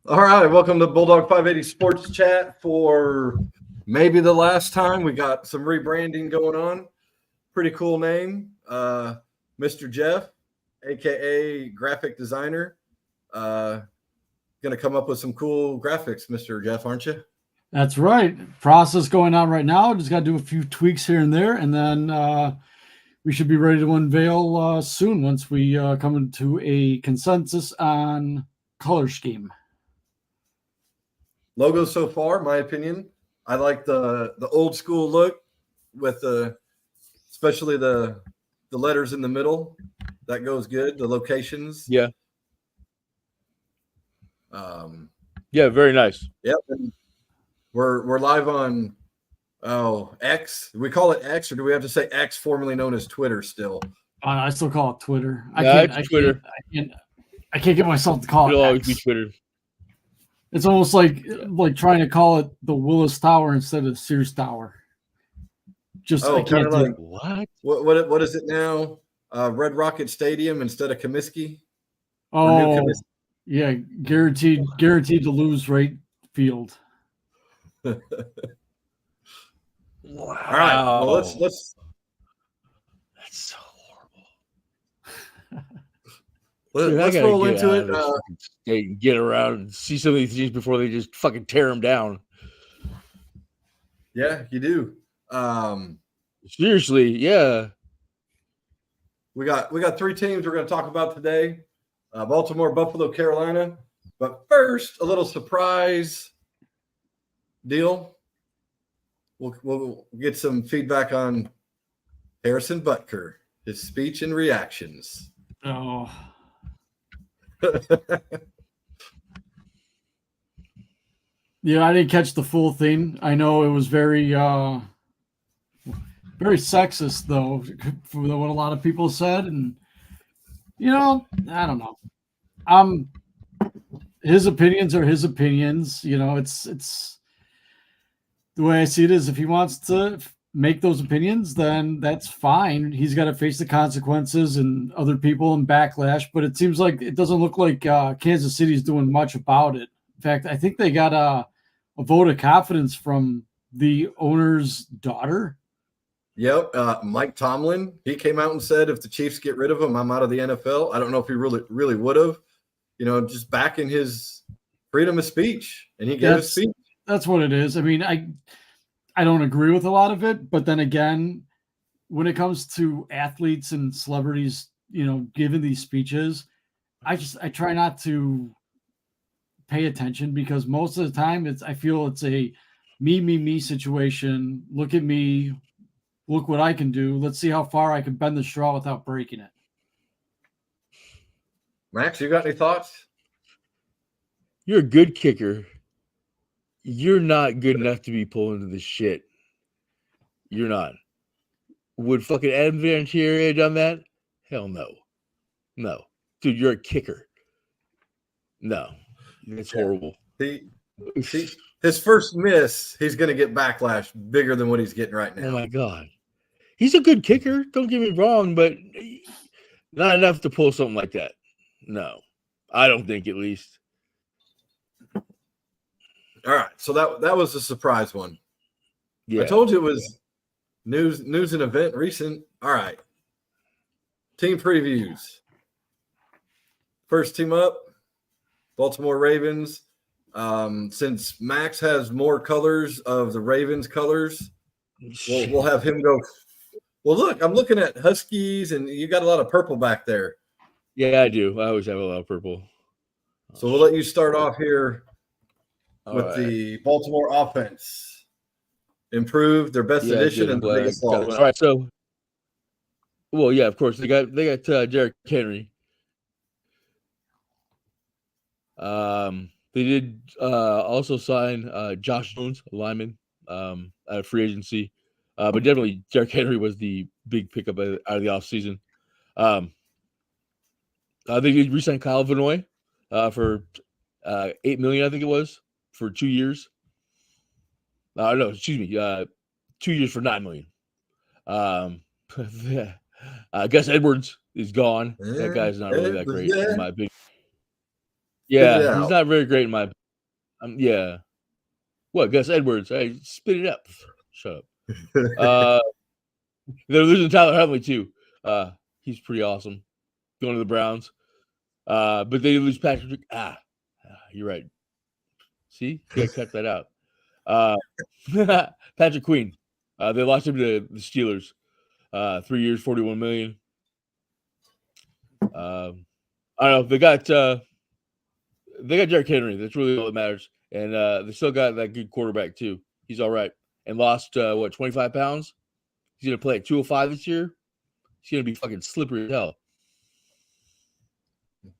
All right, welcome to Bulldog 580 Sports Chat for maybe the last time. We got some rebranding going on. Pretty cool name, Mr. Jeff, aka graphic designer. Going to come up with some cool graphics, Mr. Jeff, aren't you? That's right. Process going on right now. Just got to do a few tweaks here and there, and then we should be ready to unveil soon once we come into a consensus on color scheme. Logo so far, my opinion. I like the old school look with especially the letters in the middle. That goes good. The locations. Yeah. Yeah, very nice. Yep. And we're live on X. Do we call it X, or do we have to say X, formerly known as Twitter still? I still call it Twitter. It's Twitter. I can't get myself to call It'll it always X. be Twitter. It's almost like trying to call it the Willis Tower instead of Sears Tower. I can't do it. What is it now? Red Rocket Stadium instead of Comiskey? Oh, yeah, guaranteed to lose right field. Wow. All right. Well, let's. That's so horrible. Let's roll into it. Get around and see some of these things before they just fucking tear them down. Yeah, you do. Seriously, yeah. We got three teams we're going to talk about today: Baltimore, Buffalo, Carolina. But first, a little surprise deal. We'll get some feedback on Harrison Butker, his speech and reactions. Oh. Yeah, I didn't catch the full thing. I know it was very sexist, though, for what a lot of people said, and I don't know. His opinions are his opinions. It's the way I see it is, if he wants to make those opinions, then that's fine. He's got to face the consequences and other people and backlash. But it seems like it doesn't look like Kansas City's doing much about it. In fact, I think they got a vote of confidence from the owner's daughter. Yep, Mike Tomlin. He came out and said, if the Chiefs get rid of him, I'm out of the NFL. I don't know if he really would have, just backing his freedom of speech, and he gave a speech. That's what it is. I mean, I don't agree with a lot of it, but then again, when it comes to athletes and celebrities, giving these speeches, I try not to pay attention, because most of the time I feel it's a me situation. Look at me. Look what I can do. Let's see how far I can bend the straw without breaking it. Max, you got any thoughts? You're a good kicker. You're not good enough to be pulled into this shit. You're not. Would fucking Adam Vinatieri have done that? Hell no. No. Dude, you're a kicker. No. It's horrible. His first miss, he's going to get backlash bigger than what he's getting right now. Oh, my God. He's a good kicker. Don't get me wrong, but not enough to pull something like that. No. I don't think, at least. All right, so that was a surprise one. Yeah. I told you it was news and event recent. All right. Team previews. First team up, Baltimore Ravens. Since Max has more colors of the Ravens colors, we'll have him go. Well, look, I'm looking at Huskies, and you got a lot of purple back there. Yeah, I do. I always have a lot of purple. So we'll let you start off here. With the Baltimore offense, improved their best edition and the biggest loss. All right, so, well, yeah, of course they got Derrick Henry. They did also sign Josh Jones, a lineman, out of free agency, but definitely Derrick Henry was the big pickup out of the offseason. They did re-sign Kyle Van Noy for $8 million, I think it was. For 2 years. No, excuse me. 2 years for $9 million. Gus Edwards is gone. That guy's not really that great, in my opinion. Yeah, it he's out. not very great in my. Yeah. What, Gus Edwards? Hey, spit it up. Shut up. They're losing Tyler Huntley too. He's pretty awesome. Going to the Browns. But they lose Patrick. You're right. See, you gotta cut that out. Patrick Queen. They lost him to the Steelers. 3 years, $41 million. I don't know. They got Derrick Henry. That's really all that matters. And they still got that good quarterback too. He's all right. And lost 25 pounds. He's gonna play at 205 this year. He's gonna be fucking slippery as hell.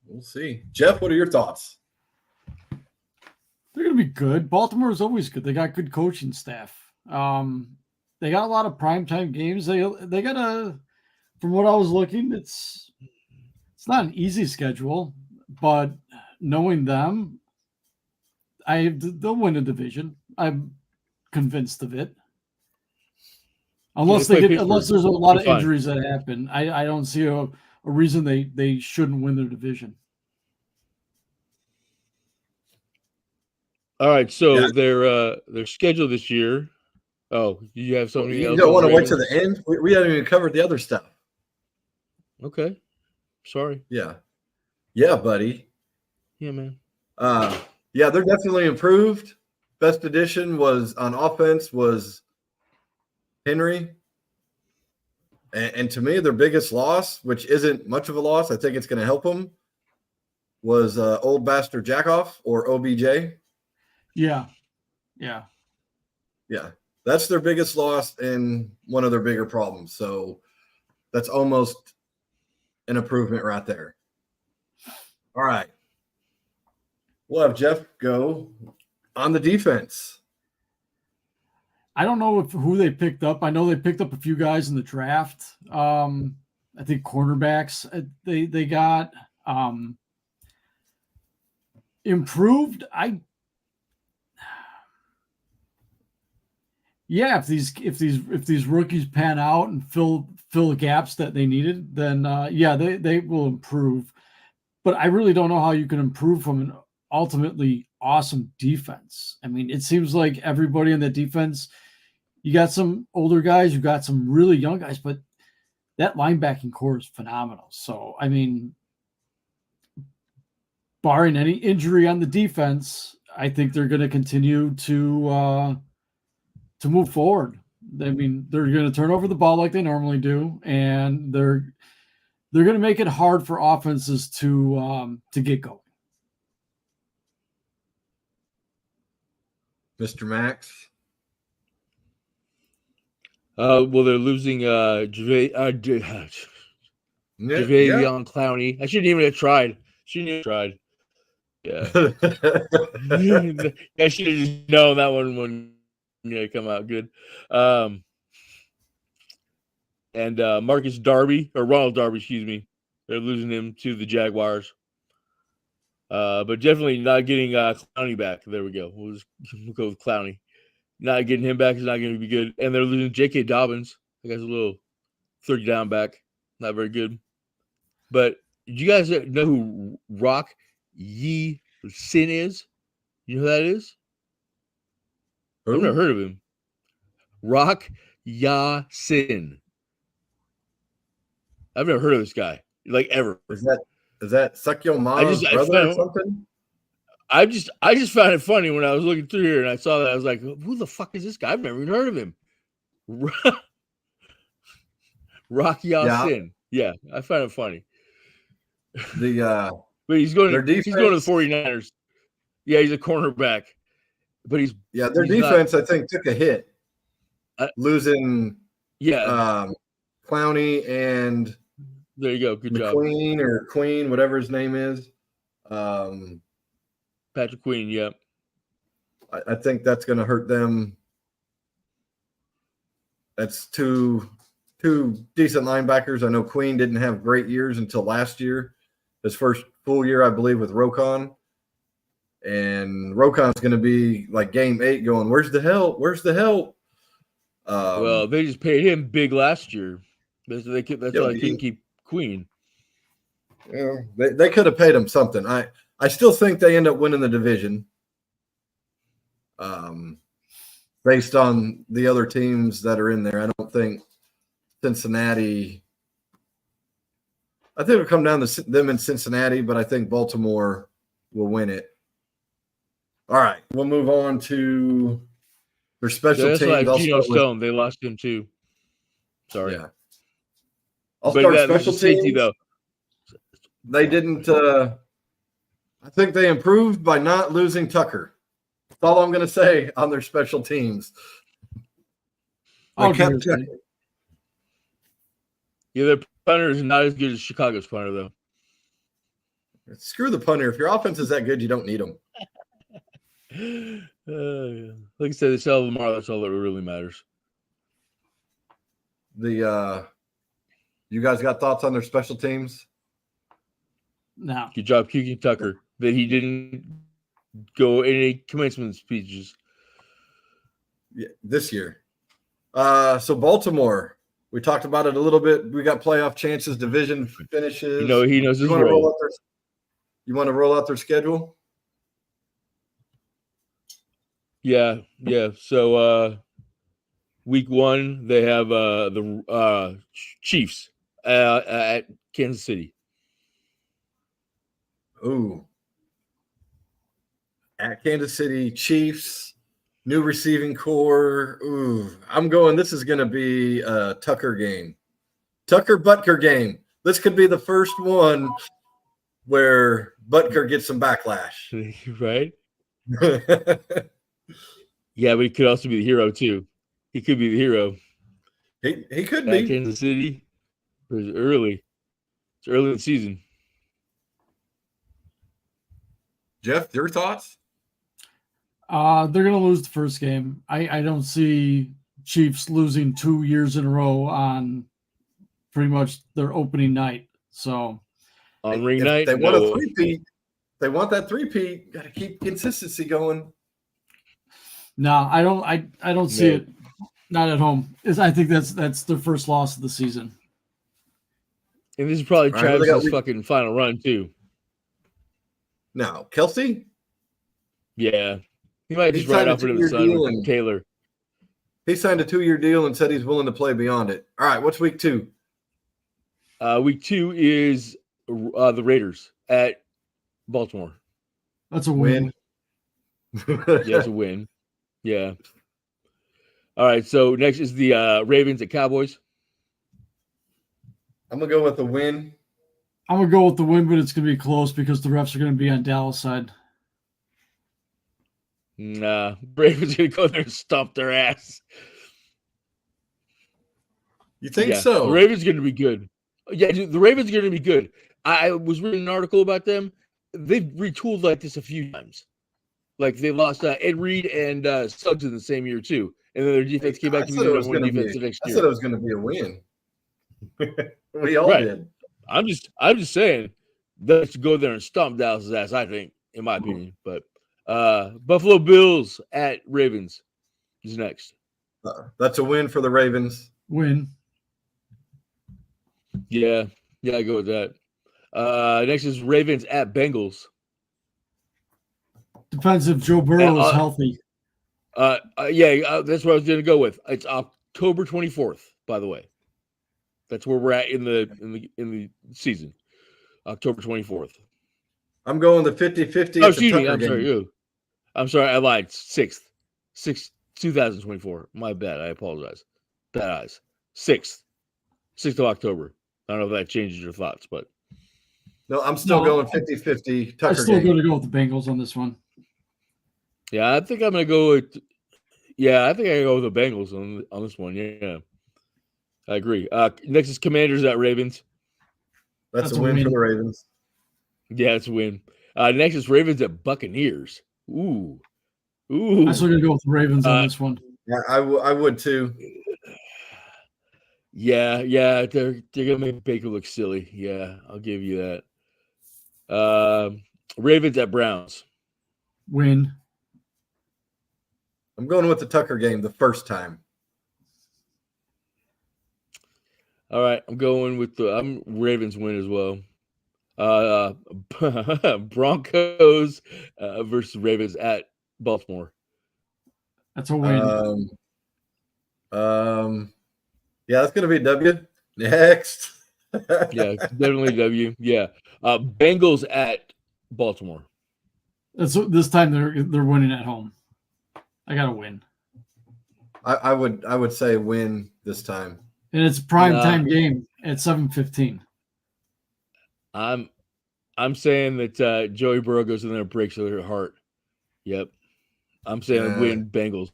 We'll see. Jeff, what are your thoughts? They're going to be good. Baltimore is always good. They got good coaching staff. They got a lot of primetime games. They got from what I was looking, it's not an easy schedule, but knowing them, they'll win a division. I'm convinced of it. Unless there's a lot of injuries that happen, I don't see a reason they shouldn't win their division. All right, so their schedule this year. Oh, you have something else? You don't want to wait to the end? We haven't even covered the other stuff. Okay. Sorry. Yeah. Yeah, buddy. Yeah, man. Yeah, they're definitely improved. Best addition was on offense was Henry. And to me, their biggest loss, which isn't much of a loss, I think it's going to help them, was old bastard Jackoff or OBJ. Yeah. That's their biggest loss and one of their bigger problems. So that's almost an improvement right there. All right. We'll have Jeff go on the defense. I don't know who they picked up. I know they picked up a few guys in the draft. I think cornerbacks they got improved. If these rookies pan out and fill the gaps that they needed, then they will improve. But I really don't know how you can improve from an ultimately awesome defense. I mean, it seems like everybody in the defense, you got some older guys, you got some really young guys, but that linebacking core is phenomenal. So, I mean, barring any injury on the defense, I think they're going to continue to move forward. I mean, they're going to turn over the ball like they normally do, and they're going to make it hard for offenses to get going. Mr. Max. Well, they're losing Jadeveon Clowney. I shouldn't even have tried. Yeah. I should have just known that one wouldn't come out good. And Ronald Darby, excuse me. They're losing him to the Jaguars. But definitely not getting Clowney back. There we go. We'll go with Clowney. Not getting him back is not going to be good. And they're losing J.K. Dobbins. That guy's a little 30 down back. Not very good. But do you guys know who Rock Sin is? You know who that is? Who? I've never heard of him. Rock Sin. I've never heard of this guy, like ever. Is that Suck Your Mom's brother or something? I just found it funny when I was looking through here and I saw that. I was like, who the fuck is this guy? I've never even heard of him. Rock Sin. Yeah, I found it funny. But he's going to the 49ers. Yeah, he's a cornerback. But their defense, I think, took a hit. Losing Clowney and there you go. Good job. Queen, whatever his name is. Patrick Queen, yeah. I think that's going to hurt them. That's two decent linebackers. I know Queen didn't have great years until last year. His first full year, I believe, with Rokon. And Rokon's going to be like game 8 going, where's the help? Where's the help? Well, they just paid him big last year. That's why they couldn't keep Queen. Yeah, they could have paid him something. I still think they end up winning the division. Based on the other teams that are in there, I don't think Cincinnati. I think it'll come down to them in Cincinnati, but I think Baltimore will win it. All right, we'll move on to their special That's teams. like I'll Geno start with, Stone. They lost him too. Sorry. yeah. I'll But start that's special the safety, teams. though. They didn't. I think they improved by not losing Tucker. That's all I'm going to say on their special teams. They kept Tucker. Yeah, their punter is not as good as Chicago's punter, though. Screw the punter. If your offense is that good, you don't need them. Like I said, they sell Lamar. That's all that really matters. You guys got thoughts on their special teams? No. Good job kicking Tucker. That he didn't go any commencement speeches. Yeah, this year. So Baltimore, we talked about it a little bit. We got playoff chances, division finishes. He knows his role. You want to roll out their schedule? Yeah. So week 1, they have the Chiefs at Kansas City. Ooh. At Kansas City, Chiefs, new receiving core. Ooh, I'm going. This is going to be a Tucker game. Tucker Butker game. This could be the first one where Butker gets some backlash. Right? Yeah, but he could also be the hero, too. He could be the hero. He could at be. Kansas City. It's early. It's early in the season. Jeff, your thoughts? They're going to lose the first game. I don't see Chiefs losing 2 years in a row on pretty much their opening night. So on ring night, they want a three-peat. They want that three-peat. Got to keep consistency going. No, I don't see it. Not at home. I think that's their first loss of the season. And this is probably Travis's fucking final run too. No, Kelsey. Yeah, he might just ride off into the sun with Taylor. He signed a 2-year deal and said he's willing to play beyond it. All right, what's week 2? Week 2 is the Raiders at Baltimore. That's a win. Yeah, it's a win. Yeah. All right, so next is the Ravens at Cowboys. I'm going to go with the win. I'm going to go with the win, but it's going to be close because the refs are going to be on Dallas' side. Nah, Ravens going to go there and stomp their ass. You think so? The Ravens going to be good. Yeah, dude, the Ravens are going to be good. I was reading an article about them. They've retooled like this a few times. Like they lost Ed Reed and Suggs in the same year too, and then their defense came back to be the number one defense the next year. I said it was going to be a win. We all did. I'm just saying they should go there and stomp Dallas' ass. I think, in my opinion, but Buffalo Bills at Ravens is next. That's a win for the Ravens. Win. Yeah, I go with that. Next is Ravens at Bengals. Depends if Joe Burrow is healthy. That's what I was going to go with. It's October 24th, by the way. That's where we're at in the season. October 24th. I'm going the 50-50. Oh, excuse me. I'm sorry. I lied. 6th, 2024. My bad. I apologize. Bad eyes. 6th of October. I don't know if that changes your thoughts, but. No, I'm still going 50-50. I'm still going to go with the Bengals on this one. Yeah, I think I'm going to go with. Yeah, I think I go with the Bengals on this one. Yeah, I agree. Next is Commanders at Ravens. That's a win for the Ravens. Yeah, it's a win. Next is Ravens at Buccaneers. Ooh. I'm still going to go with the Ravens on this one. Yeah, I would too. Yeah, they're gonna make Baker look silly. Yeah, I'll give you that. Ravens at Browns. Win. I'm going with the Tucker game the first time. All right, I'm going with I'm Ravens win as well. Uh, Broncos versus Ravens at Baltimore. That's a win. Yeah, that's gonna be a W. Next. Yeah, definitely W. Yeah. Bengals at Baltimore. This time they're winning at home. I got to win. I would say win this time. And it's a prime time game at 7:15. I'm saying that Joey Burrow goes in there and breaks their heart. Yep. I'm saying win Bengals.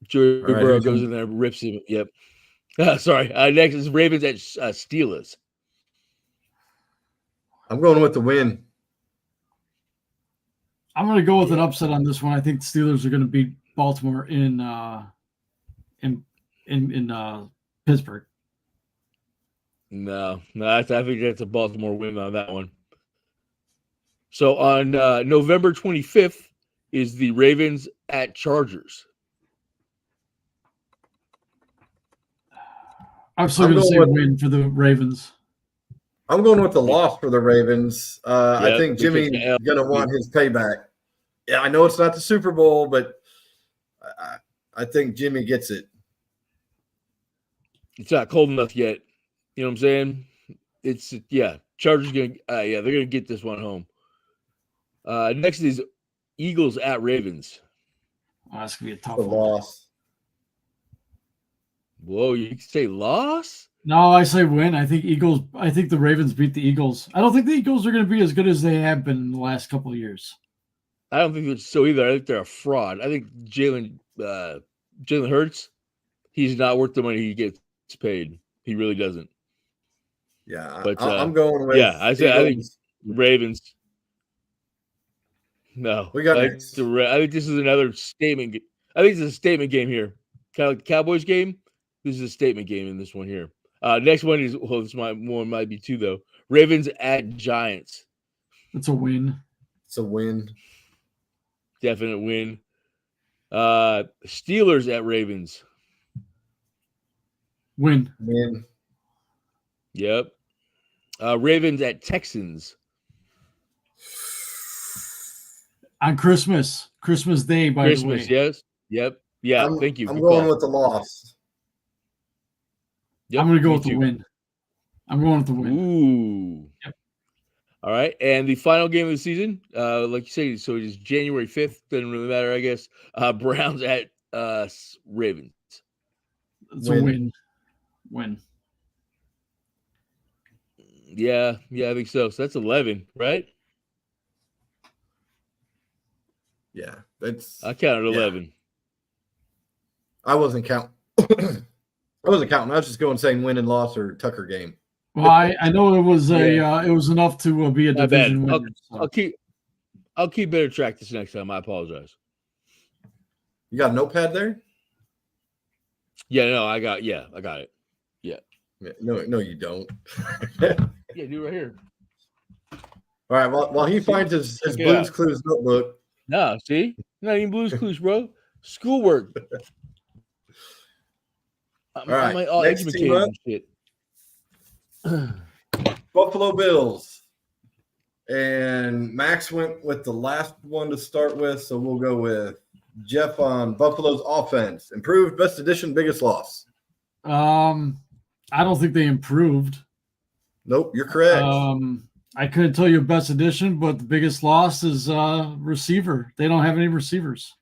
Joey Burrow goes in there and rips him. Yep. Sorry. Next is Ravens at Steelers. I'm going with the win. I'm going to go with an upset on this one. I think the Steelers are going to beat Baltimore in Pittsburgh. No, I think that's a Baltimore win on that one. So on November 25th is the Ravens at Chargers. I'm still going to say win for the Ravens. I'm going with the loss for the Ravens. I think Jimmy's going to want his payback. Yeah, I know it's not the Super Bowl, but I think Jimmy gets it. It's not cold enough yet. You know what I'm saying? It's Chargers they're gonna get this one home. Next is Eagles at Ravens. Oh, that's gonna be a tough loss. Whoa, you can say loss? No, I say win. I think the Ravens beat the Eagles. I don't think the Eagles are going to be as good as they have been in the last couple of years. I don't think it's so either. I think they're a fraud. I think Jalen Hurts, he's not worth the money he gets paid. He really doesn't. Yeah, but I'm going with I think Ravens. No, we got I think this is another statement. I think this is a statement game here, kind of like the Cowboys game. This is a statement game in this one here. Next one is might be two though. Ravens at Giants. It's a win. It's a win. Definite win. Steelers at Ravens. Win. Yep. Ravens at Texans. On Christmas Day, by the way. Yes. Yep. Yeah, thank you. I'm going with the loss. Yep, I'm going to go with the win. I'm going with the win. Ooh. Yep. All right. And the final game of the season, like you say, so it is January 5th. Doesn't really matter, I guess. Browns at Ravens. It's a win. Win. Yeah, I think so. So that's 11, right? Yeah, I counted 11. I wasn't counting. I wasn't counting. I was just going saying win and loss or Tucker game. Well, I know it was it was enough to be a division winner. I'll keep better track this next time. I apologize. You got a notepad there? Yeah, no, I got it. Yeah. No, you don't. Yeah, do right here. All right. While he finds his Blues Clues notebook. No, see? Not even Blues Clues, bro. Schoolwork. All right. Next team up. Shit. Buffalo Bills. And Max went with the last one to start with, so we'll go with Jeff on Buffalo's offense. Improved, best addition, biggest loss. I don't think they improved. Nope, you're correct. I couldn't tell you best addition, but the biggest loss is receiver. They don't have any receivers.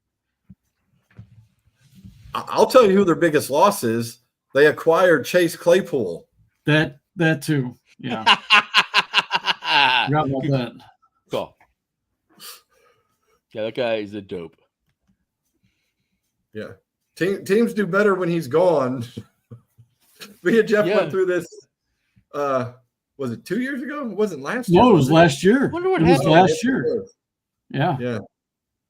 I'll tell you who their biggest loss is. They acquired Chase Claypool. That too. Yeah. Forgot about that. Cool. Yeah, that guy is a dope. Yeah. Teams do better when he's gone. Me and Jeff went through this. Was it 2 years ago? It wasn't last year. No, it was last year. I wonder what it happened. was last year. Yeah. Yeah.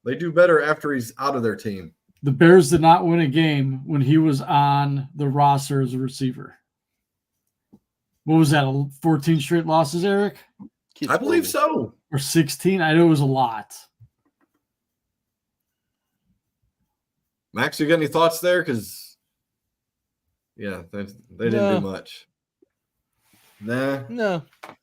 They do better after he's out of their team. The Bears did not win a game when he was on the roster as a receiver. What was that? 14 straight losses, Eric? I believe so. Or 16? I know it was a lot. Max, you got any thoughts there? Because, yeah, they didn't do much. Nah. No. All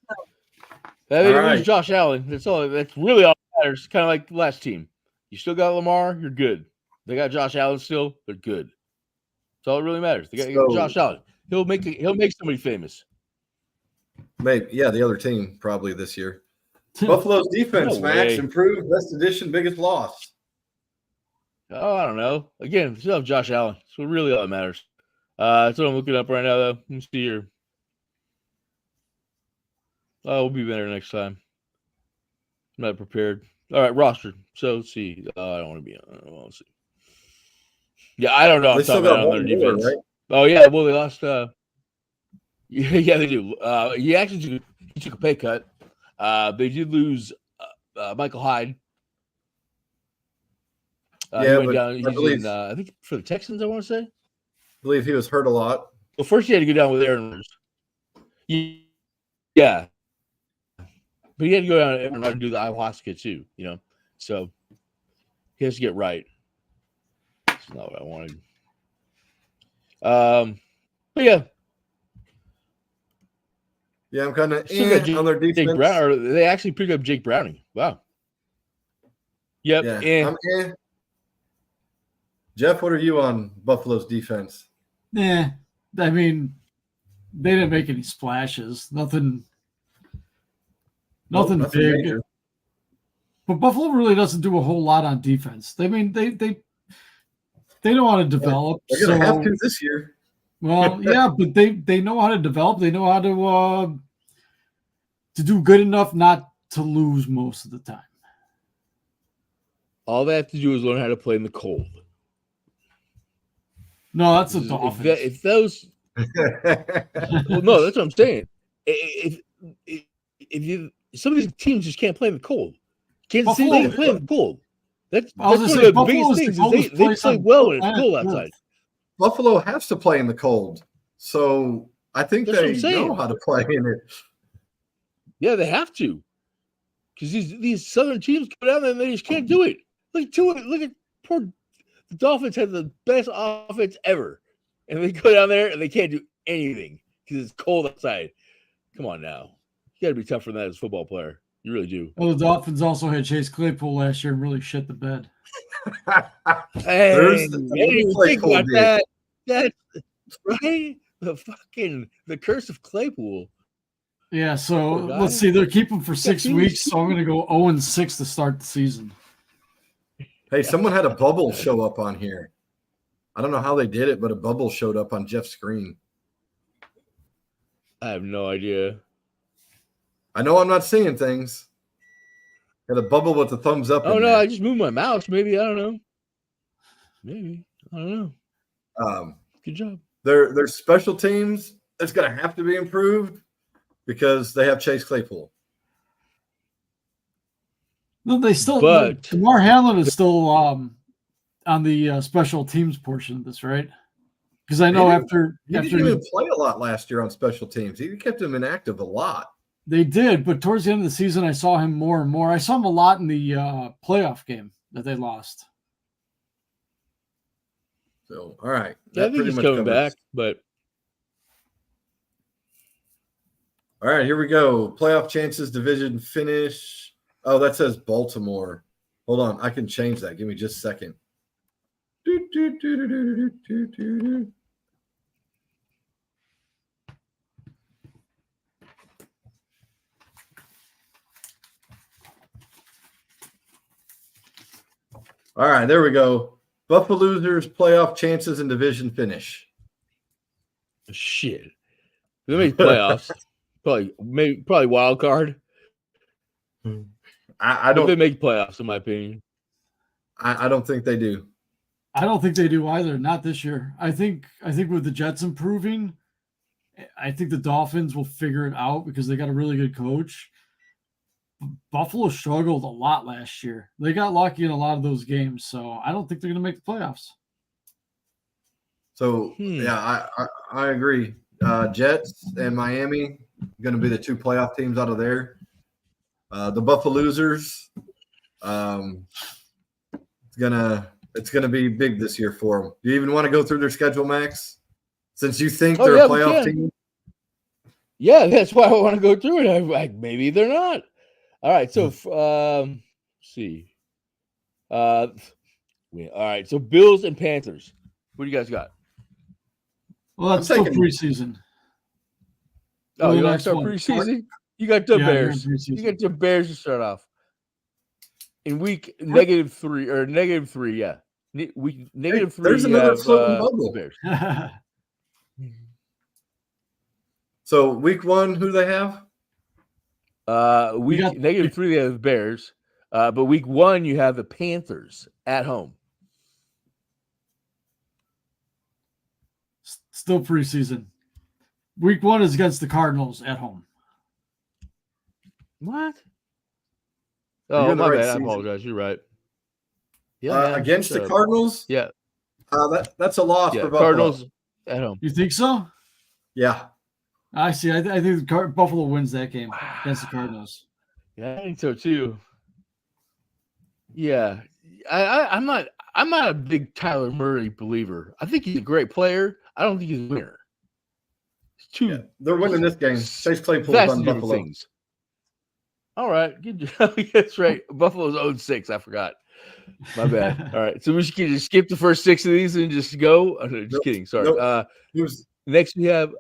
They lose right. Josh Allen. That's all. That's really all that matters. Kind of like the last team. You still got Lamar, you're good. They got Josh Allen still, they're good. That's all that really matters. They got So- Josh Allen. He'll make somebody famous. Maybe, yeah, the other team probably this year. Buffalo's defense, No Max, way. improved, best addition, biggest loss. Oh, I don't know. Again, still have Josh Allen. So really all that matters. That's what I'm looking up right now, though. Let me see here. Oh, we'll be better next time. I'm not prepared. All right, roster. So let's see. I don't want to be on. Let's see. Yeah, I don't know. They I'm still talking about got on one their more, defense. right? Oh yeah, well they lost. Yeah, they do. He actually took a pay cut. They did lose Michael Hyde. He Yeah, went but down. I He's believe, in. I think for the Texans. I want to say. he was hurt a lot. Well, first he had to go down with Aaron Rodgers. Yeah, but he had to go down with Aaron Rodgers and do the ayahuasca too. You know, so he has to get right. That's not what I wanted. But yeah. Yeah, I'm kind of Still got on their defense. Jake Brown, or they actually picked up Jake Browning. Wow. Yep. Yeah, I'm Jeff, what are you on Buffalo's defense? Yeah, I mean, they didn't make any splashes. Nothing Nope, nothing big. major. But Buffalo really doesn't do a whole lot on defense. I mean, they know how to develop. They're gonna have to this year. Well, yeah, but they know how to develop. They know how to do good enough not to lose most of the time. All they have to do is learn how to play in the cold. No, that's the Dolphins. If those, well, no, that's what I'm saying. If you, some of these teams just can't play in the cold. Kansas City can play in the cold. That's one of the biggest things. They play well when it's cold outside. Buffalo has to play in the cold, so I think they know how to play in it. Yeah, they have to, because these southern teams go down there and they just can't do it. Look at poor the Dolphins had the best offense ever, and they go down there and they can't do anything because it's cold outside. Come on now, you got to be tough for that as a football player. You really do. Well, the Dolphins also had Chase Claypool last year and really shit the bed. Hey, think about that. That's right. The curse of Claypool. Yeah, so let's see. They're keeping for 6 weeks, so I'm going to go 0-6 to start the season. Hey, someone had a bubble show up on here. I don't know how they did it, but a bubble showed up on Jeff's screen. I have no idea. I know I'm not seeing things. Got a bubble with the thumbs up. Oh, no, there. I just moved my mouse. Maybe. I don't know. Maybe. I don't know. Good job. Their special teams, it's going to have to be improved because they have Chase Claypool. No, they still. But Damar Hamlin is still on the special teams portion of this, right? Because I know he didn't even play a lot last year on special teams. He kept him inactive a lot. They did, but towards the end of the season, I saw him more and more. I saw him a lot in the playoff game that they lost. So, all right. I think he's coming back, but. All right, here we go. Playoff chances, division finish. Oh, that says Baltimore. Hold on. I can change that. Give me just a second. All right, there we go. Buffalo's playoff chances and division finish. Shit. They make playoffs. probably wild card. I don't. They make playoffs, in my opinion. I don't think they do. I don't think they do either. Not this year. I think with the Jets improving, I think the Dolphins will figure it out because they got a really good coach. Buffalo struggled a lot last year. They got lucky in a lot of those games, so I don't think they're going to make the playoffs. So yeah, I agree. Jets and Miami going to be the two playoff teams out of there. The Buffalo's it's gonna be big this year for them. Do you even want to go through their schedule, Max? Since you think they're a playoff team. Yeah, that's why I want to go through it. I'm like, maybe they're not. All right, so let's see. All right, so Bills and Panthers. What do you guys got? Well, that's I'm still taking- preseason. Oh, Go you the want to next start one. preseason? You got the Yeah, you're in Bears. preseason. You got the Bears to start off. In week -3 or -3, yeah. Week -3. there's you another have floating bubble. Bears. So week 1, who do they have? Week got- -3 they have the Bears. But week 1 you have the Panthers at home. Still preseason. Week 1 is against the Cardinals at home. What? You're Oh, in the my right bad. I season. apologize. You're right. Yeah, Against shut the up. Cardinals? Yeah, That's a loss for Buffalo. Cardinals at home. You think so? Yeah. I see. I think Buffalo wins that game against the Cardinals. Yeah, I think so too. Yeah, I'm not a big Tyler Murray believer. I think he's a great player. I don't think he's a winner. It's two Yeah. They're winning this game. Chase Claypool's vastly on different Buffalo. things. All right, good job. That's right. Buffalo's 0-6. I forgot. My bad. All right, so we should just skip the first 6 of these and just go. Oh, no, just Nope. kidding. Sorry. Nope. Who's Next we have.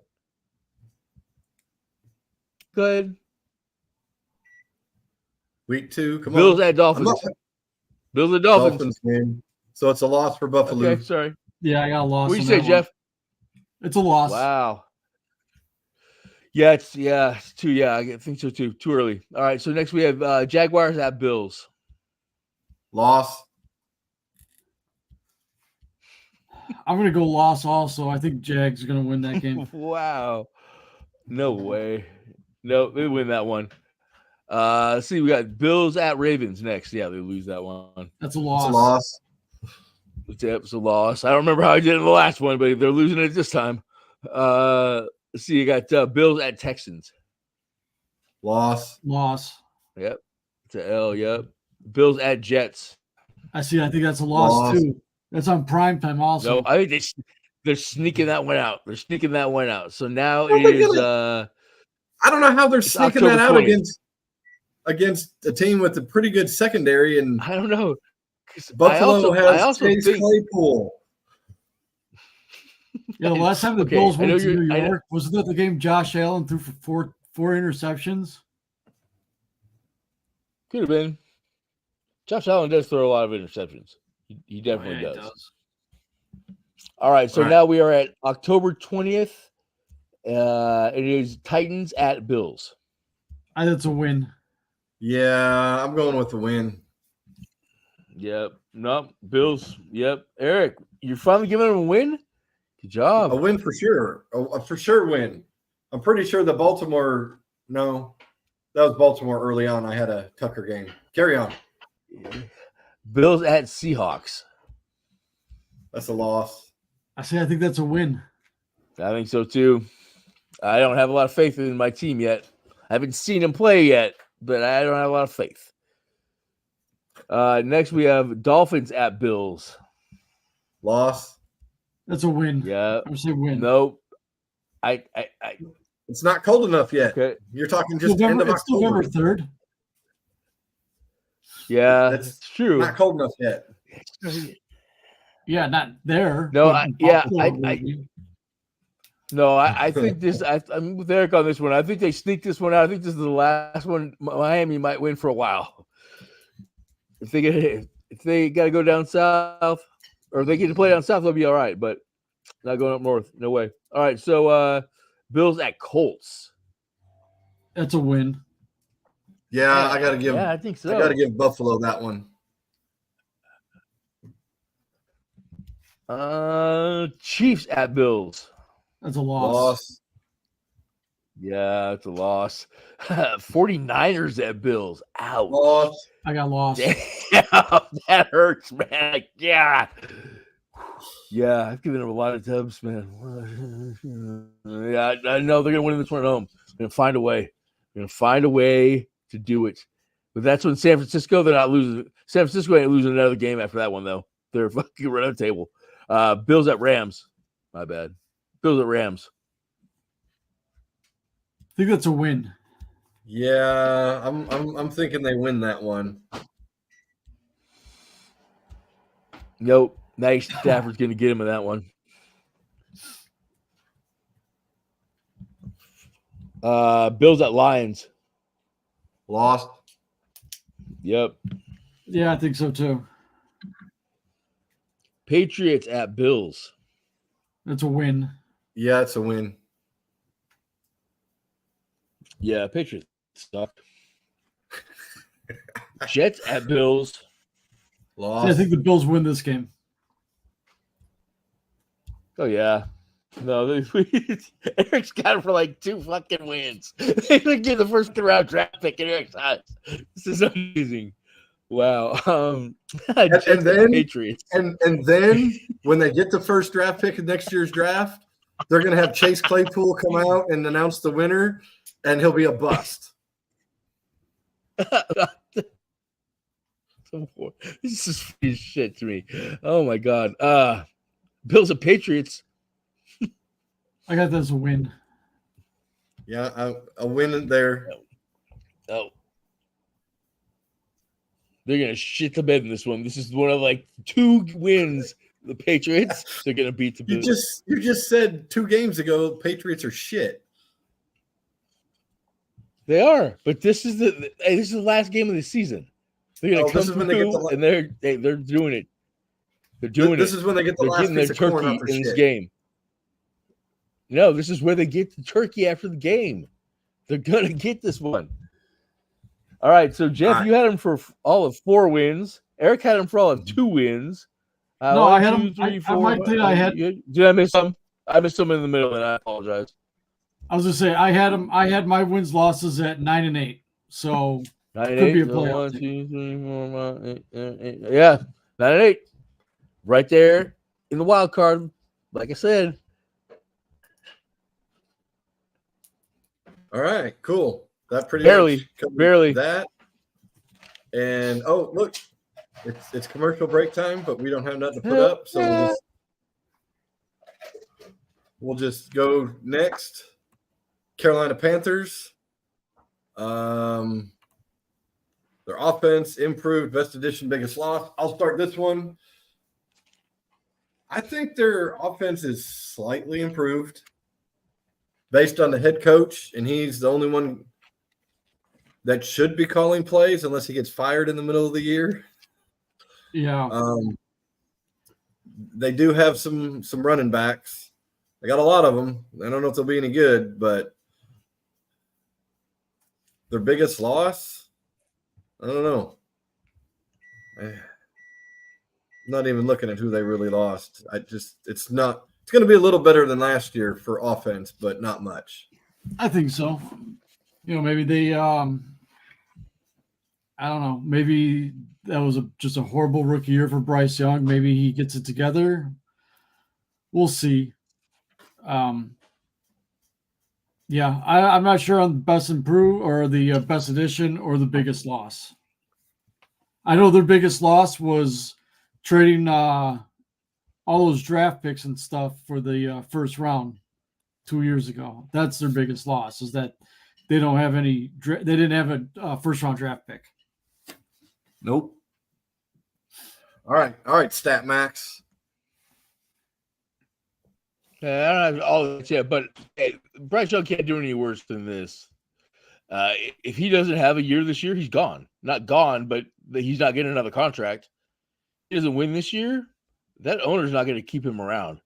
Go ahead. week 2? Come Bills on. at Dolphins. Bills at Dolphins. Dolphins game. So it's a loss for Buffalo. Okay, sorry. Yeah, I got a loss. What do you on say, that one. Jeff? It's a loss. Wow. It's too. Yeah, I think so too. Too early. All right. So next we have Jaguars at Bills. Loss. I'm going to go loss also. I think Jags are going to win that game. Wow. No way. No, they win that one. Let's see, we got Bills at Ravens next. Yeah, they lose that one. That's a It's loss. a loss. It's a loss. I don't remember how I did in the last one, but they're losing it this time. Let's see, you got Bills at Texans. Loss. Loss. Yep. It's a L. Yep. Bills at Jets. I see. I think that's a loss too. That's on prime time also. No, I think they're sneaking that one out. They're sneaking that one out. So now How are it they is. I don't know how they're sneaking that out October 20th. against a team with a pretty good secondary, and I don't know. 'Cause Buffalo I has also Chase think, Claypool. Yeah, the last time the Okay, Bills I know went to you're- New I know- York, wasn't that the game Josh Allen threw for four interceptions? Could have been. Josh Allen does throw a lot of interceptions. He definitely Yeah, he does. All right, so All right. now we are at October 20th. It is Titans at Bills. I think it's a win. Yeah, I'm going with the win. Yep. Nope. Bills. Yep. Eric, you're finally giving them a win? Good job. A win for sure. A for sure win. I'm pretty sure the Baltimore. No, that was Baltimore early on. I had a Tucker game. Carry on. Bills at Seahawks. That's a loss. I think that's a win. I think so too. I don't have a lot of faith in my team yet. I haven't seen him play yet, but I don't have a lot of faith. Next we have Dolphins at Bills. Loss. That's a win. Yeah. I'm saying win. Nope. I It's not cold enough yet. okay. You're talking just end November, of it's October. November 3rd. Yeah, That's it's true. Not cold enough yet. Yeah, not there. No, but Buffalo, maybe. No, I think this. I'm with Eric on this one. I think they sneaked this one out. I think this is the last one. Miami might win for a while. If they got to go down south, or if they get to play down south, they'll be all right. But not going up north. No way. All right. So Bills at Colts. That's a win. Yeah, I gotta give. Yeah, I think so. I gotta give Buffalo that one. Chiefs at Bills. That's a loss. Loss. Yeah, it's a loss. 49ers at Bills. Ouch. Loss. I got lost. Damn, that hurts, man. Yeah. Yeah, I've given them a lot of dubs, man. Yeah, I know they're going to win this one at home. They're going to find a way. They're going to find a way to do it. But that's when San Francisco, they're not losing. San Francisco ain't losing another game after that one, though. They're fucking right on the table. Bills at Rams. My bad. Bills at Rams. think that's a win. Yeah, I'm thinking they win that one. Nope. Matty Stafford's going to get him in that one. Bills at Lions. Lost. Yep. Yeah, I think so too. Patriots at Bills. That's a win. Yeah, it's a win. Yeah, Patriots suck. Jets at Bills. Lost. Yeah, I think the Bills win this game. Oh, yeah. No, Eric's got him for like 2 fucking wins. They would get the first round draft pick in Eric's eyes. This is amazing. Wow. Jets and then Patriots. And then when they get the first draft pick in next year's draft, they're going to have Chase Claypool come out and announce the winner, and he'll be a bust. This is funny shit to me. Oh my god. Bills and Patriots. I got that as a win. Yeah, a win there. Oh. They're gonna shit the bed in this one. This is one of like 2 wins. The Patriots, they're gonna beat the Bills. You just said 2 games ago Patriots are shit. They are, but this is the last game of the season. They're gonna come through and they're doing it. They're doing this it. is when they get the they're last getting piece their of corn turkey out for in this shit. game. No, this is where they get the turkey after the game. They're gonna get this one. All right, so Jeff, you had him for all of 4 wins. Eric had him for all of 2 wins. No, 1, I had 2, him. 3, 4. I might think I had. Did I miss some? I missed some in the middle, and I apologize. I was gonna say I had him. I had my wins losses at 9 and 8. So 9 and could 8. be a So playoff 1, team. 2, 3, 4, 5, 8, 8. Yeah, 9 and 8. Right there in the wild card. Like I said. All right, cool. That pretty Barely. much covers that. And look, it's commercial break time, but we don't have nothing to put up, so we'll just go next. Carolina Panthers. Their offense improved, best edition, biggest loss. I'll start this one. I think their offense is slightly improved based on the head coach, and he's the only one that should be calling plays unless he gets fired in the middle of the year. Yeah. They do have some running backs. They got a lot of them. I don't know if they'll be any good, but their biggest loss, I don't know. I'm not even looking at who they really lost. It's going to be a little better than last year for offense, but not much. I think so. Maybe they I don't know. Maybe that was just a horrible rookie year for Bryce Young. Maybe he gets it together. We'll see. Yeah, I'm not sure on the best improve or the best addition or the biggest loss. I know their biggest loss was trading all those draft picks and stuff for the first round 2 years ago. That's their biggest loss, is that they don't have any. They didn't have a first round draft pick. Nope. All right, Stat Max. I don't have all that yet, but Bryce Young can't do any worse than this. If he doesn't have a year this year, he's gone. Not gone, but he's not getting another contract. He doesn't win this year, that owner's not going to keep him around.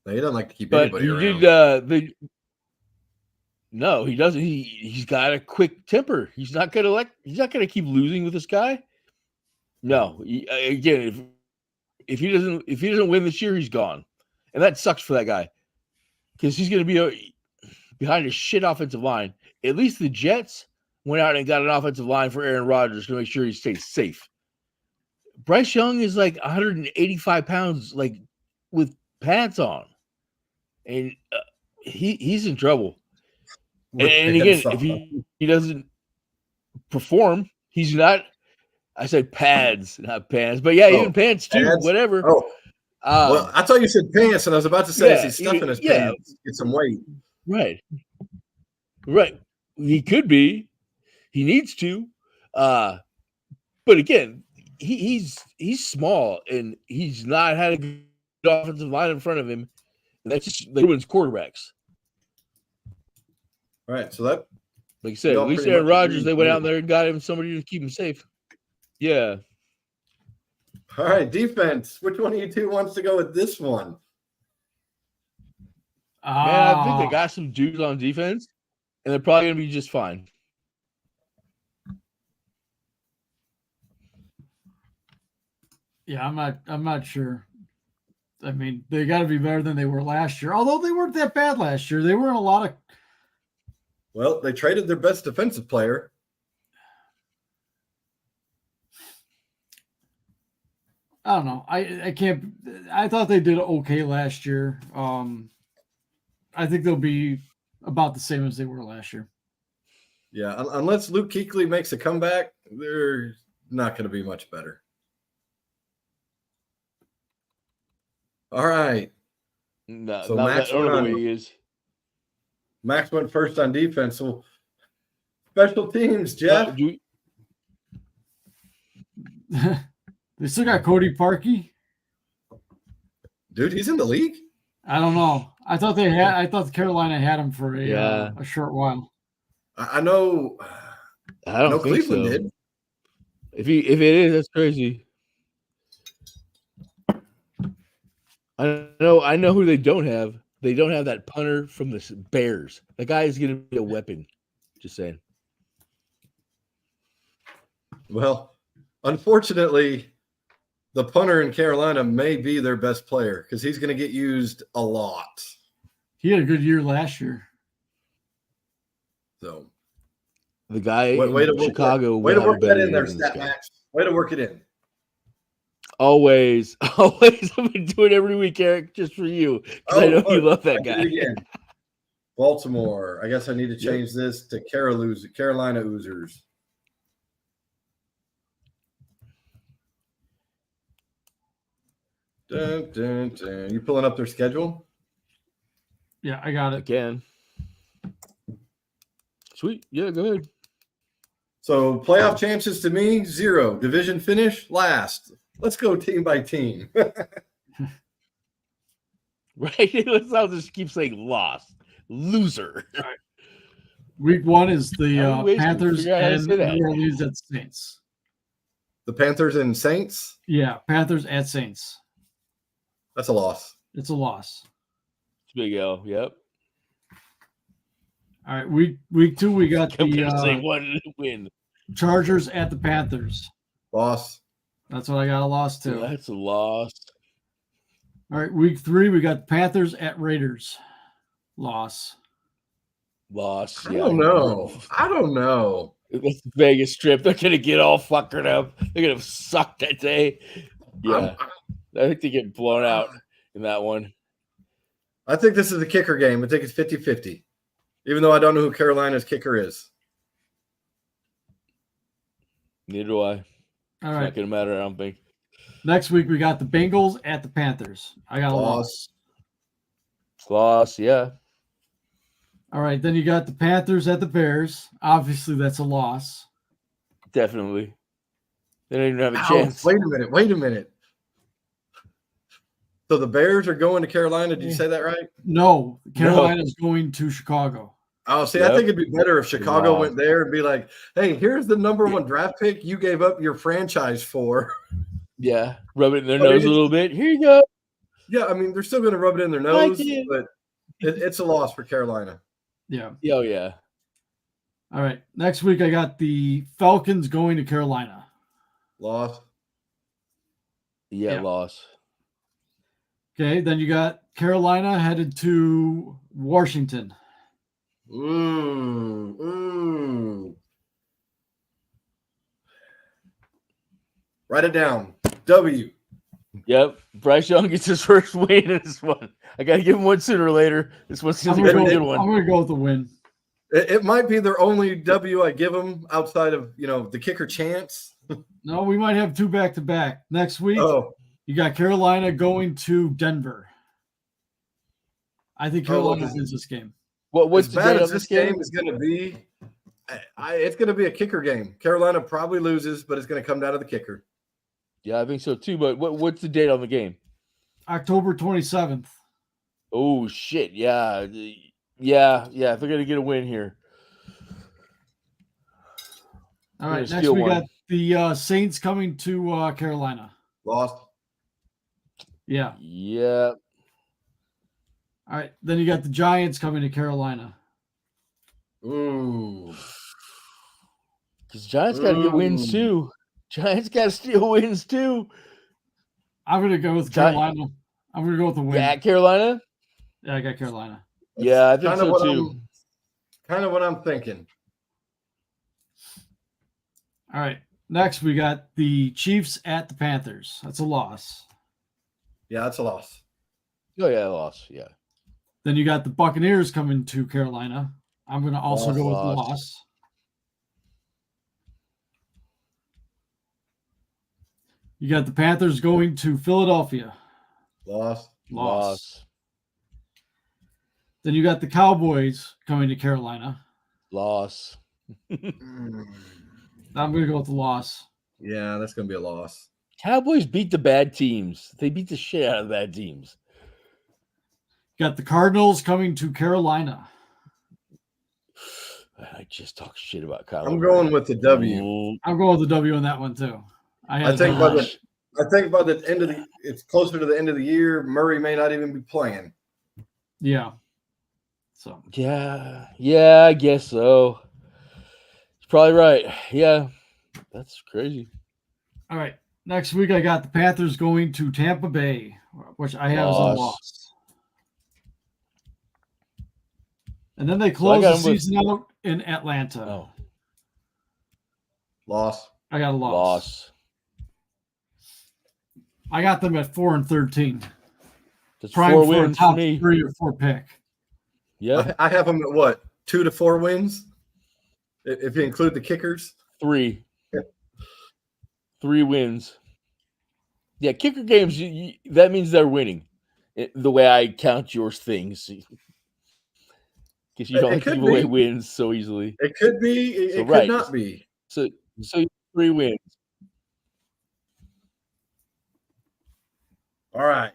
No, he doesn't like to keep But anybody he around. No, he doesn't. He's got a quick temper. He's not gonna keep losing with this guy. No, again, if he doesn't win this year, he's gone, and that sucks for that guy because he's gonna be behind a shit offensive line. At least the Jets went out and got an offensive line for Aaron Rodgers to make sure he stays safe. Bryce Young is like 185 pounds, like with pads on, and he's in trouble. And again, if he doesn't perform, he's not. I said pads, not pants, but yeah, even pants too. Pads? Whatever. Well, I thought you said pants, and I was about to say, is he stuffing his pants? Get some weight. Right. Right. He could be. He needs to. But again, he's small and he's not had a good offensive line in front of him. And that's just like ruins quarterbacks. All right, so that Like I said, we at all least pretty Aaron much Rodgers, agree they went here. out there and got him somebody to keep him safe. Yeah. All right, defense. Which one of you two wants to go with this one? Man, I think they got some dudes on defense, and they're probably gonna be just fine. Yeah, I'm not sure. I mean, they got to be better than they were last year. Although they weren't that bad last year. They were in a lot of. Well, they traded their best defensive player. I don't know. I can't. I thought they did okay last year. I think they'll be about the same as they were last year. Yeah, unless Luke Kuechly makes a comeback, they're not going to be much better. All right. No, So not Max that went the on. way he is. Max went first on defense. So special teams, Jeff. They still got Cody Parkey. Dude, he's in the league? I don't know. I thought Carolina had him for a short while. I know. I don't think Cleveland so. did. If it is, that's crazy. I know who they don't have. They don't have that punter from the Bears. That guy is going to be a weapon. Just saying. Well, unfortunately, the punter in Carolina may be their best player because he's going to get used a lot. He had a good year last year. So the guy in Chicago. Way to work that in there, Stat Max. Way to work it in. Always. I've been doing it every week, Eric, just for you. I know you love that guy. Baltimore. I guess I need to change this to Carolina Oozers. Dun, dun, dun. You pulling up their schedule? Yeah, I got it. Again. Sweet. Yeah, go ahead. So playoff chances to me, 0. Division finish, last. Let's go team by team. Right? I'll just keep saying lost. Loser. Right. Week 1 is the Panthers and New Orleans at Saints. The Panthers and Saints? Yeah, Panthers at Saints. That's a loss. It's a loss. It's a big L. Yep. All right, week 2 we got the one win. Chargers at the Panthers. Loss. That's what I got, a loss too. Yeah, that's a loss. All right, week 3 we got Panthers at Raiders. Loss. Loss. I don't know. That's the Vegas Strip. They're gonna get all fuckered up. They're gonna suck that day. Yeah. I think they get blown out in that one. I think this is a kicker game. I think it's 50-50. Even though I don't know who Carolina's kicker is. Neither do I. All it's right. not going to matter, I don't think. Next week, we got the Bengals at the Panthers. I got a loss. Loss, yeah. All right. Then you got the Panthers at the Bears. Obviously, that's a loss. Definitely. They don't even have a chance. Wait a minute. So the Bears are going to Carolina. Did you say that right? No. Carolina's going to Chicago. Oh, see, I think it'd be better if Chicago went there and be like, hey, here's the number 1 draft pick you gave up your franchise for. Yeah. Rub it in their nose a little bit. Here you go. Yeah, I mean, they're still going to rub it in their nose, but it's a loss for Carolina. Yeah. Oh, yeah. All right. Next week, I got the Falcons going to Carolina. Loss. Yeah, loss. Okay. Then you got Carolina headed to Washington. Write it down. W. Yep. Bryce Young gets his first win in this one. I got to give him one sooner or later. This one seems like a good one. I'm going to go with the win. It might be their only W I give them outside of, the kicker chance. No, we might have 2 back-to-back. Next week, you got Carolina going to Denver. I think Carolina wins this game. What's as the bad date as on this this game? game is going to be, it's going to be a kicker game. Carolina probably loses, but it's going to come down to the kicker. Yeah, I think so too. But what's the date on the game? October 27th. Oh shit! Yeah. If they're gonna get a win here, All We're right, gonna next steal we one. got the Saints coming to Carolina. Lost. Yeah. Yeah. All right, then you got the Giants coming to Carolina. Ooh. Because Giants got to get wins too. Giants got to steal wins too. I'm gonna go with Carolina. I'm gonna go with the win. Yeah, Carolina. Yeah, I got Carolina. Yeah, I think so too. Kind of what I'm thinking. All right, next we got the Chiefs at the Panthers. That's a loss. Yeah, that's a loss. Oh yeah, loss. Yeah. Then you got the Buccaneers coming to Carolina. I'm going to also go with Loss. loss. You got the Panthers going to Philadelphia. Loss. Then you got the Cowboys coming to Carolina. Loss. I'm going to go with the loss. Yeah, that's going to be a loss. Cowboys beat the bad teams. They beat the shit out of the bad teams. Got the Cardinals coming to Carolina. I just talk shit about Kyler. I'm going with the W. I'm going with the W on that one too. I think by the end of it's closer to the end of the year. Murray may not even be playing. Yeah. So yeah, I guess so. It's probably right. Yeah, that's crazy. All right. Next week I got the Panthers going to Tampa Bay, which I have as a loss. And then they close the season out in Atlanta. Oh. Loss. I got a loss. I got them at 4-13. That's prime 4 for wins a top for me. 3 or 4 pick. Yeah. I have them at what? 2 to 4 wins? If you include the kickers? 3. 3 wins. Yeah, kicker games, that means they're winning. The way I count your things. Because you don't give away wins so easily. It could be. It could not be. So 3 wins. All right.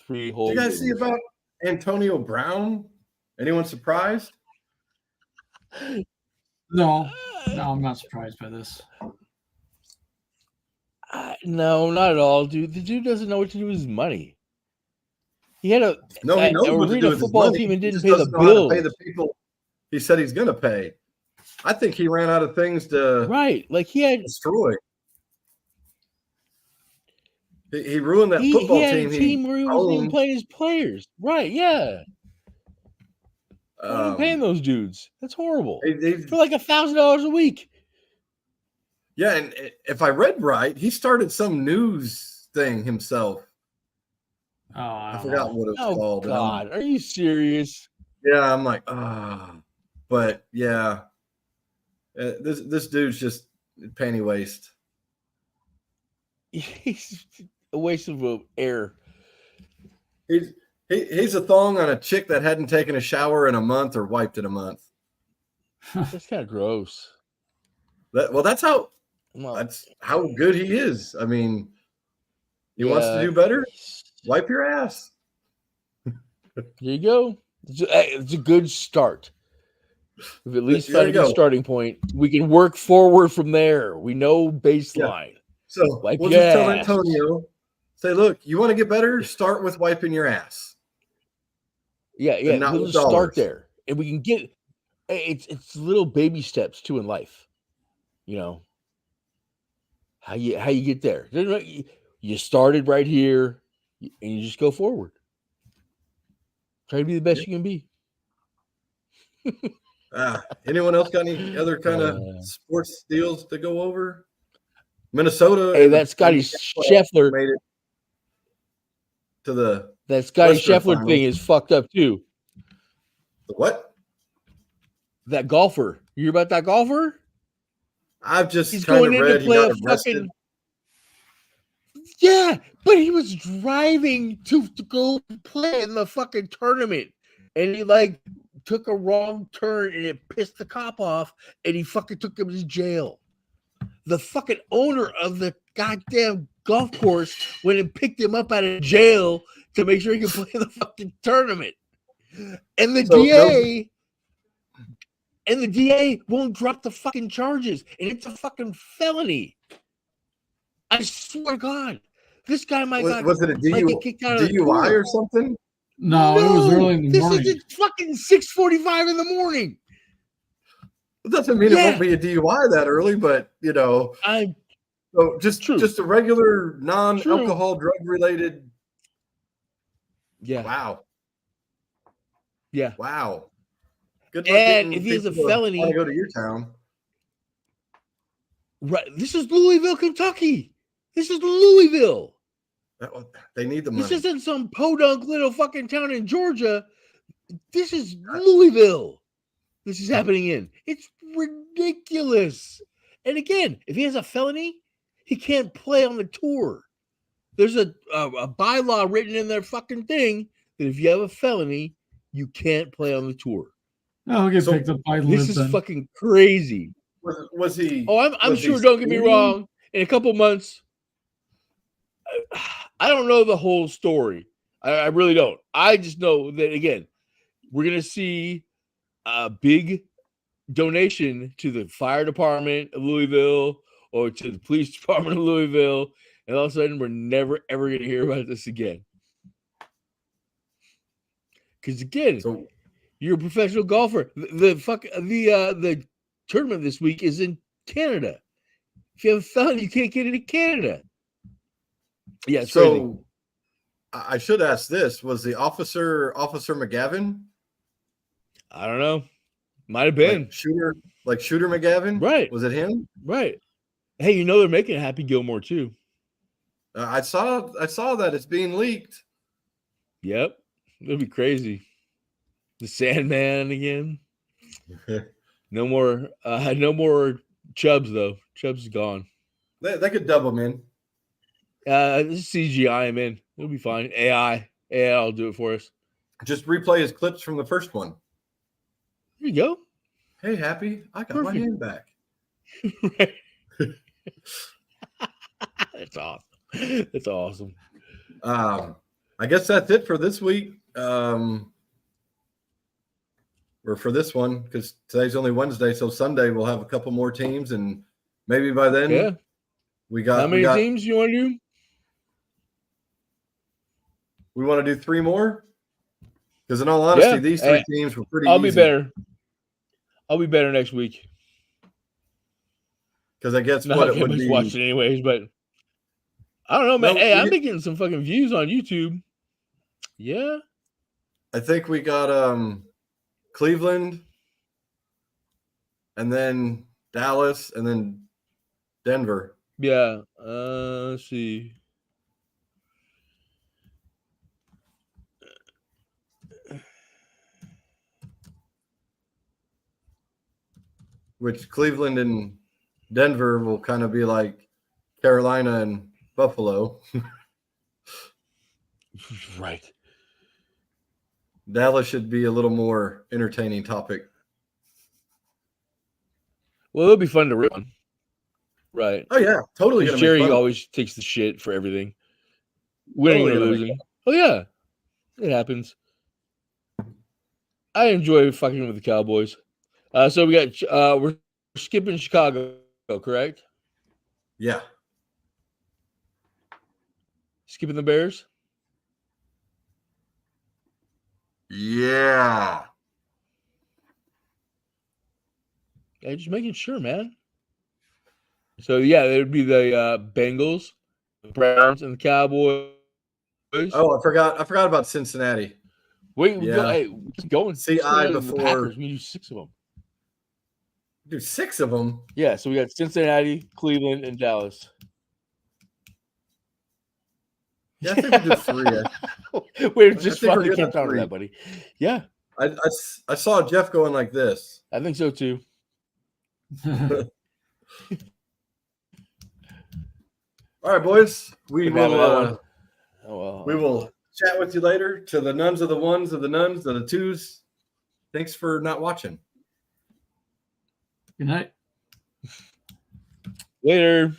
3 whole. Did you guys see about Antonio Brown? Anyone surprised? No, I'm not surprised by this. No, not at all, dude. The dude doesn't know what to do with his money. He had a he knows what to do with football his money. team and didn't He pay the bills. Pay the people he said he's going to pay. I think he ran out of things to like he had destroy. He ruined that football he had team. A team where he wasn't even playing his players. Right? Yeah. Why paying those dudes? That's horrible. For like $1,000 a week. Yeah, and if I read right, he started some news thing himself. Oh, I forgot what it was called. Oh God, are you serious? Yeah, I'm like, but yeah, this dude's just panty waste. He's a waste of air. He's a thong on a chick that hadn't taken a shower in a month or wiped in a month. That's kind of gross. That's how good he is. I mean, he wants to do better. Wipe your ass. There you go. It's a good start. We've at least found a good starting point. We can work forward from there. We know baseline. Yeah. So we'll just tell Antonio, say, look, you want to get better? Start with wiping your ass. Yeah. We'll just start there. And we can get it's little baby steps too in life. You know. How you get there. You started right here and you just go forward. Try to be the best you can be. Anyone else got any other kind of sports deals to go over? Minnesota. Hey, that Scotty Scheffler made it to the. That Scotty Scheffler thing is fucked up too. The what? That golfer. You hear about that golfer? I've just he's going in to play a fucking. Yeah, but he was driving to go play in the fucking tournament. and he like took a wrong turn and it pissed the cop off, and he fucking took him to jail. The fucking owner of the goddamn golf course went and picked him up out of jail to make sure he could play the fucking tournament. And the DA won't drop the fucking charges, and it's a fucking felony. I swear to God, this guy might was it a get kicked out of the DUI tour. or something? No, it was early in the morning. This is fucking 6:45 in the morning. It doesn't mean it won't be a DUI that early, but so just a regular non-alcohol drug related. Yeah. Wow. Yeah. Wow. Good luck. And if he has a felony, to go to your town. Right. This is Louisville, Kentucky. This is Louisville. They need the money. This isn't some podunk little fucking town in Georgia. This is Louisville. This is happening in. It's ridiculous. And again, if he has a felony, he can't play on the tour. There's a bylaw written in their fucking thing that if you have a felony, you can't play on the tour. Oh, he'll get picked up by This is fucking crazy. Was he? Oh, I'm sure. Don't get me wrong. In a couple months, I don't know the whole story. I really don't. I just know that again, we're gonna see a big donation to the fire department of Louisville or to the police department of Louisville, and all of a sudden we're never ever gonna hear about this again. Because again, you're a professional golfer. The tournament this week is in Canada. If you have a felony, you can't get into Canada. Yeah, it's crazy. I should ask this: was the Officer McGavin? I don't know. Might have been Shooter McGavin. Right? Was it him? Right. Hey, they're making Happy Gilmore too. I saw that it's being leaked. Yep, it'll be crazy. The Sandman again. No more Chubbs though. Chubbs is gone. They could dub him in. This is CGI him in. It'll be fine. AI will do it for us. Just replay his clips from the first one. There you go. Hey, Happy, I got my hand back. That's awesome. That's awesome. I guess that's it for this week. Or for this one, because today's only Wednesday, so Sunday we'll have a couple more teams, and maybe by then we got how many teams you want to do? We want to do 3 more? Because in all honesty, these 3 teams were pretty I'll easy. be better. I'll be better next week. Because I guess what it would be watching anyways, but I don't know, man. Hey, I'm getting some fucking views on YouTube. Yeah. I think we got Cleveland, and then Dallas, and then Denver. Yeah. Let's see. Which Cleveland and Denver will kind of be like Carolina and Buffalo. Right. Dallas should be a little more entertaining topic. Well, it'll be fun to run. Right. Oh, yeah. Totally. Jerry always takes the shit for everything. Winning or losing. Oh, yeah. It happens. I enjoy fucking with the Cowboys. So we got we're skipping Chicago, correct? Yeah. Skipping the Bears? Yeah. Yeah, just making sure, man. So yeah, it would be the Bengals, the Browns, and the Cowboys. Oh, I forgot about Cincinnati. Wait, keep going. CI before. Packers. We do 6 of them. Do 6 of them. Yeah, so we got Cincinnati, Cleveland, and Dallas. Yeah, I think we did 3. We're just fucking kept on with that, buddy. Yeah. I saw Jeff going like this. I think so too. All right, boys. We will chat with you later. To the nuns of the ones of the nuns of the twos. Thanks for not watching. Good night. Later.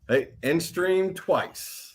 Hey, end stream twice.